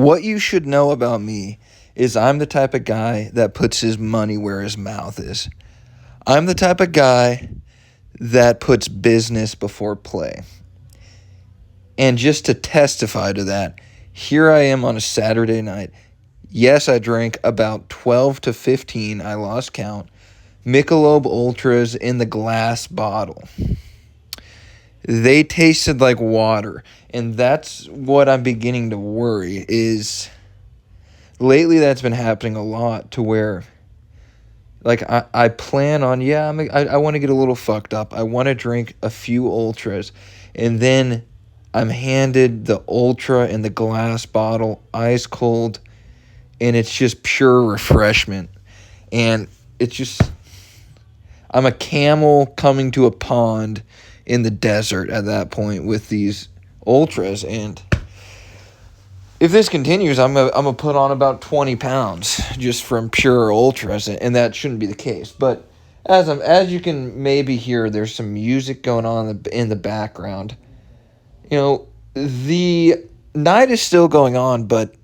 What you should know about me is I'm the type of guy that puts his money where his mouth is. I'm the type of guy that puts business before play. And just to testify to that, here I am on a Saturday night. Yes, I drank about 12 to 15, I lost count, Michelob Ultras in the glass bottle. They tasted like water, and that's what I'm beginning to worry is lately that's been happening a lot to where like I plan on, I want to get a little fucked up. I want to drink a few ultras, and then I'm handed the ultra in the glass bottle, ice cold, and it's just pure refreshment. And it's just, I'm a camel coming to a pond in the desert at that point with these ultras. And if this continues, I'm gonna put on about 20 pounds just from pure ultras, and that shouldn't be the case. But as you can maybe hear, there's some music going on in the background. You know, the night is still going on, but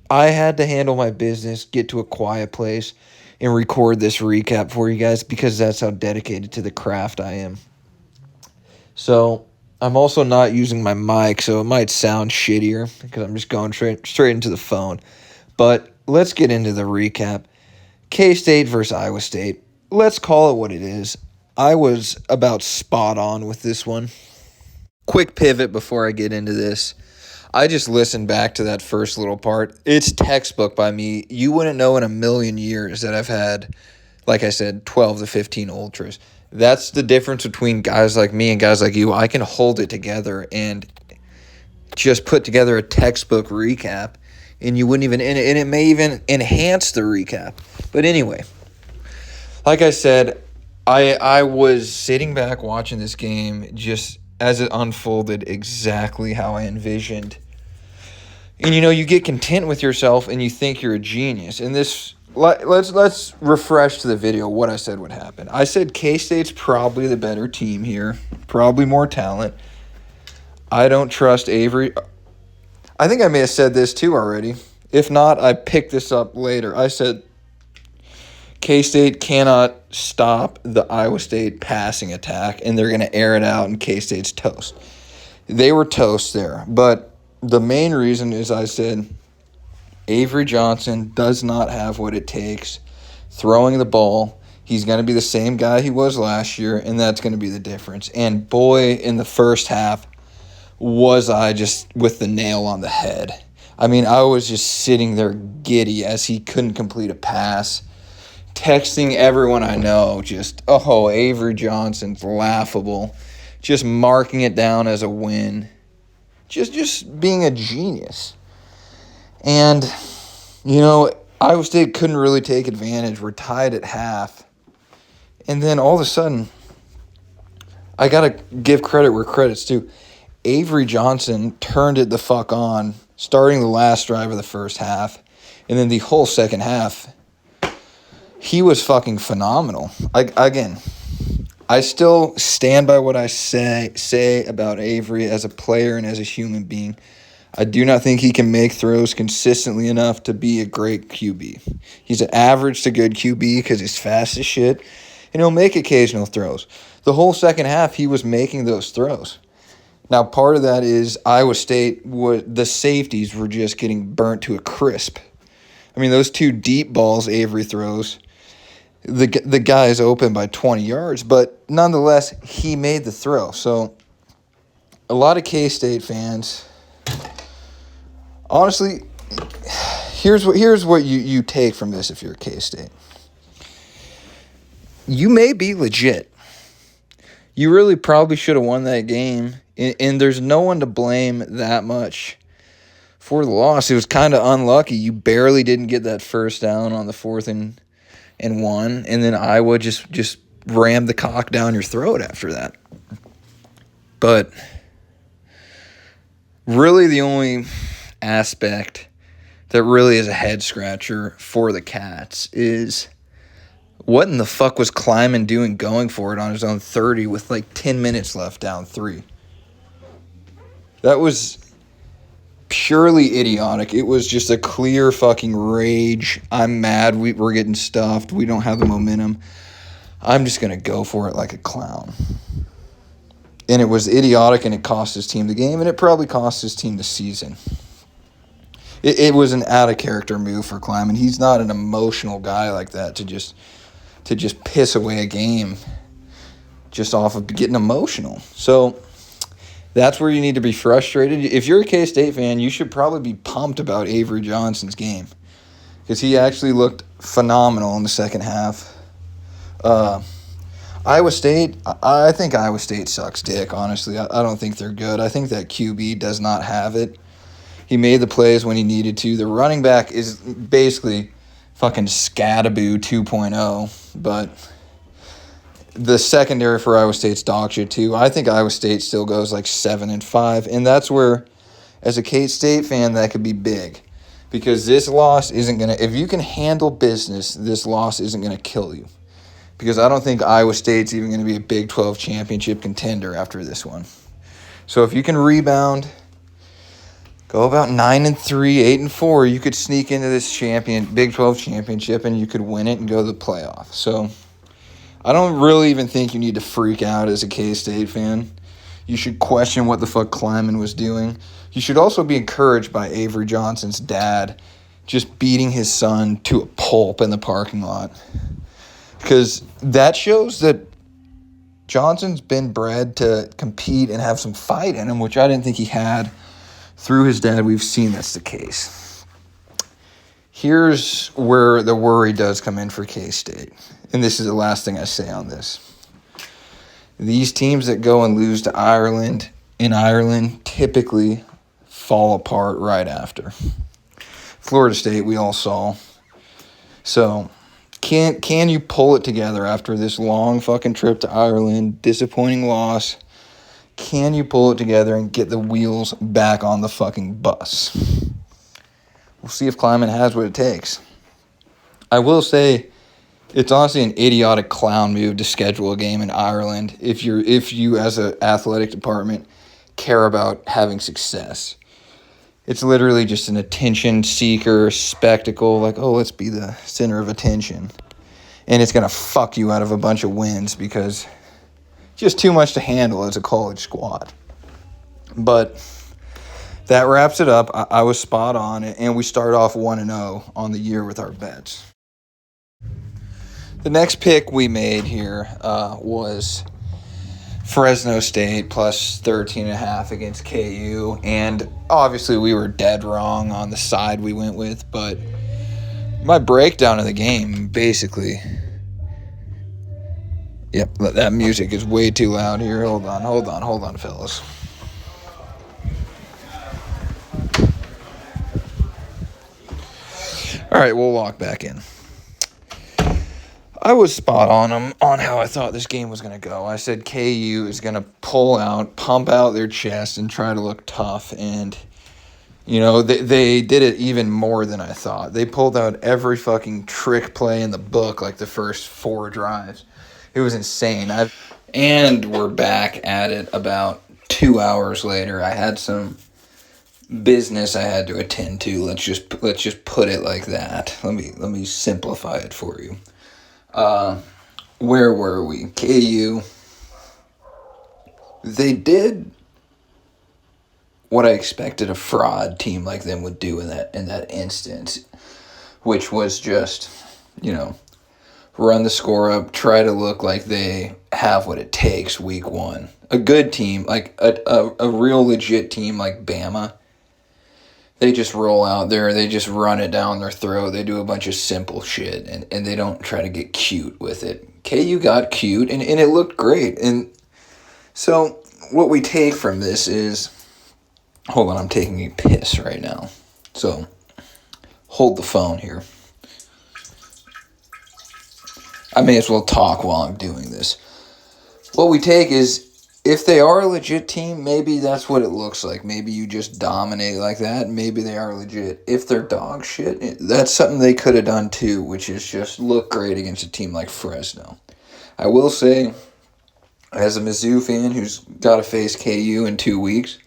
I had to handle my business, get to a quiet place, and record this recap for you guys because that's how dedicated to the craft I am. So I'm also not using my mic, so it might sound shittier because I'm just going straight into the phone. But let's get into the recap. K-State versus Iowa State. Let's call it what it is. I was about spot on with this one. Quick pivot before I get into this. I just listened back to that first little part. It's textbook by me. You wouldn't know in a million years that I've had, like I said, 12 to 15 ultras. That's the difference between guys like me and guys like you. I can hold it together and just put together a textbook recap, and you wouldn't even, and it may even enhance the recap. But anyway, like I said, I was sitting back watching this game just as it unfolded exactly how I envisioned. And you get content with yourself and you think you're a genius. And this, let's refresh to the video what I said would happen. I said K-State's probably the better team here, probably more talent. I don't trust Avery. I think I may have said this too already. If not, I picked this up later. I said K-State cannot stop the Iowa State passing attack, and they're going to air it out, and K-State's toast. They were toast there. But the main reason is I said Avery Johnson does not have what it takes throwing the ball. He's going to be the same guy he was last year, and that's going to be the difference. And boy, in the first half, was I just with the nail on the head. I mean, I was just sitting there giddy as he couldn't complete a pass. Texting everyone I know, Avery Johnson's laughable. Just marking it down as a win. Just being a genius. And, Iowa State couldn't really take advantage. We're tied at half. And then all of a sudden, I got to give credit where credit's due. Avery Johnson turned it the fuck on, starting the last drive of the first half. And then the whole second half, he was fucking phenomenal. I still stand by what I say about Avery as a player and as a human being. I do not think he can make throws consistently enough to be a great QB. He's an average to good QB because he's fast as shit, and he'll make occasional throws. The whole second half, he was making those throws. Now, part of that is Iowa State, the safeties were just getting burnt to a crisp. I mean, those two deep balls Avery throws, the guy's open by 20 yards, but nonetheless, he made the throw. So, a lot of K-State fans, honestly, here's what you take from this if you're K-State. You may be legit. You really probably should have won that game, and there's no one to blame that much for the loss. It was kind of unlucky. You barely didn't get that first down on the 4th and 1, and then Iowa just rammed the cock down your throat after that. But really the only aspect that really is a head-scratcher for the Cats is what in the fuck was Kleiman doing going for it on his own 30 with 10 minutes left down 3? That was purely idiotic. It was just a clear fucking rage. I'm mad. We're getting stuffed. We don't have the momentum. I'm just going to go for it like a clown. And it was idiotic, and it cost his team the game, and it probably cost his team the season. It was an out-of-character move for Kleiman. He's not an emotional guy like that to just piss away a game just off of getting emotional. So that's where you need to be frustrated. If you're a K-State fan, you should probably be pumped about Avery Johnson's game because he actually looked phenomenal in the second half. Iowa State, I think Iowa State sucks dick, honestly. I don't think they're good. I think that QB does not have it. He made the plays when he needed to. The running back is basically fucking Scattaboo 2.0, but the secondary for Iowa State's dog shit too. I think Iowa State still goes like 7-5, and that's where, as a K-State fan, that could be big, because this loss isn't gonna. If you can handle business, this loss isn't gonna kill you, because I don't think Iowa State's even gonna be a Big 12 championship contender after this one. So if you can rebound, go about 9-3, 8-4, you could sneak into this Big 12 championship, and you could win it and go to the playoff. So I don't really even think you need to freak out as a K-State fan. You should question what the fuck Kleiman was doing. You should also be encouraged by Avery Johnson's dad just beating his son to a pulp in the parking lot, because that shows that Johnson's been bred to compete and have some fight in him, which I didn't think he had. Through his dad, we've seen that's the case. Here's where the worry does come in for K-State. And this is the last thing I say on this. These teams that go and lose to Ireland in Ireland typically fall apart right after. Florida State, we all saw. So can you pull it together after this long fucking trip to Ireland, disappointing loss? Can you pull it together and get the wheels back on the fucking bus? We'll see if Kleiman has what it takes. I will say it's honestly an idiotic clown move to schedule a game in Ireland if you as an athletic department care about having success. It's literally just an attention seeker spectacle, like, oh, let's be the center of attention. And it's going to fuck you out of a bunch of wins because just too much to handle as a college squad. But that wraps it up. I was spot on, and we start off 1-0 on the year with our bets. The next pick we made here was Fresno State plus 13.5 against KU, and obviously we were dead wrong on the side we went with, but my breakdown of the game, basically... Yep, that music is way too loud here. Hold on, fellas. All right, we'll walk back in. I was spot on how I thought this game was going to go. I said KU is going to pump out their chest, and try to look tough. And, you know, they did it even more than I thought. They pulled out every fucking trick play in the book, like the first 4 drives. It was insane. And we're back at it about 2 hours later. I had some business I had to attend to. Let's just put it like that. Let me simplify it for you. Where were we? KU. They did what I expected a fraud team like them would do in that instance, which was just, you know, run the score up, try to look like they have what it takes week 1. A good team, like a real legit team like Bama, they just roll out there, they just run it down their throat, they do a bunch of simple shit, and they don't try to get cute with it. KU got cute, and it looked great. And so what we take from this is, hold on, I'm taking a piss right now. So hold the phone here. I may as well talk while I'm doing this. What we take is, if they are a legit team, maybe that's what it looks like. Maybe you just dominate like that. Maybe they are legit. If they're dog shit, that's something they could have done too, which is just look great against a team like Fresno. I will say, as a Mizzou fan who's got to face KU in 2 weeks,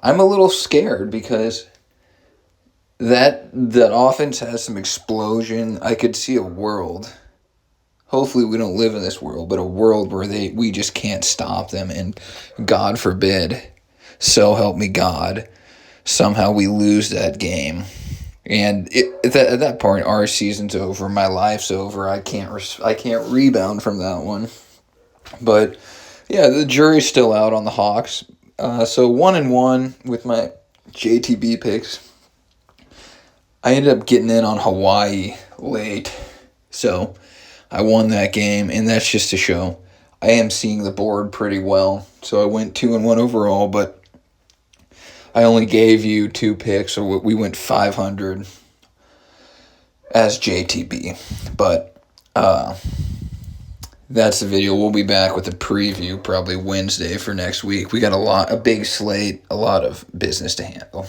I'm a little scared because that offense has some explosion. I could see a world. Hopefully we don't live in this world, but a world where we just can't stop them, and God forbid, so help me God, somehow we lose that game. And at that point, our season's over, my life's over. I can't rebound from that one. But yeah, the jury's still out on the Hawks. So 1-1 with my JTB picks. I ended up getting in on Hawaii late, so I won that game, and that's just to show I am seeing the board pretty well. So I went 2-1 overall, but I only gave you 2 picks, so we went 500 as JTB. But that's the video. We'll be back with a preview probably Wednesday for next week. We got a big slate, a lot of business to handle.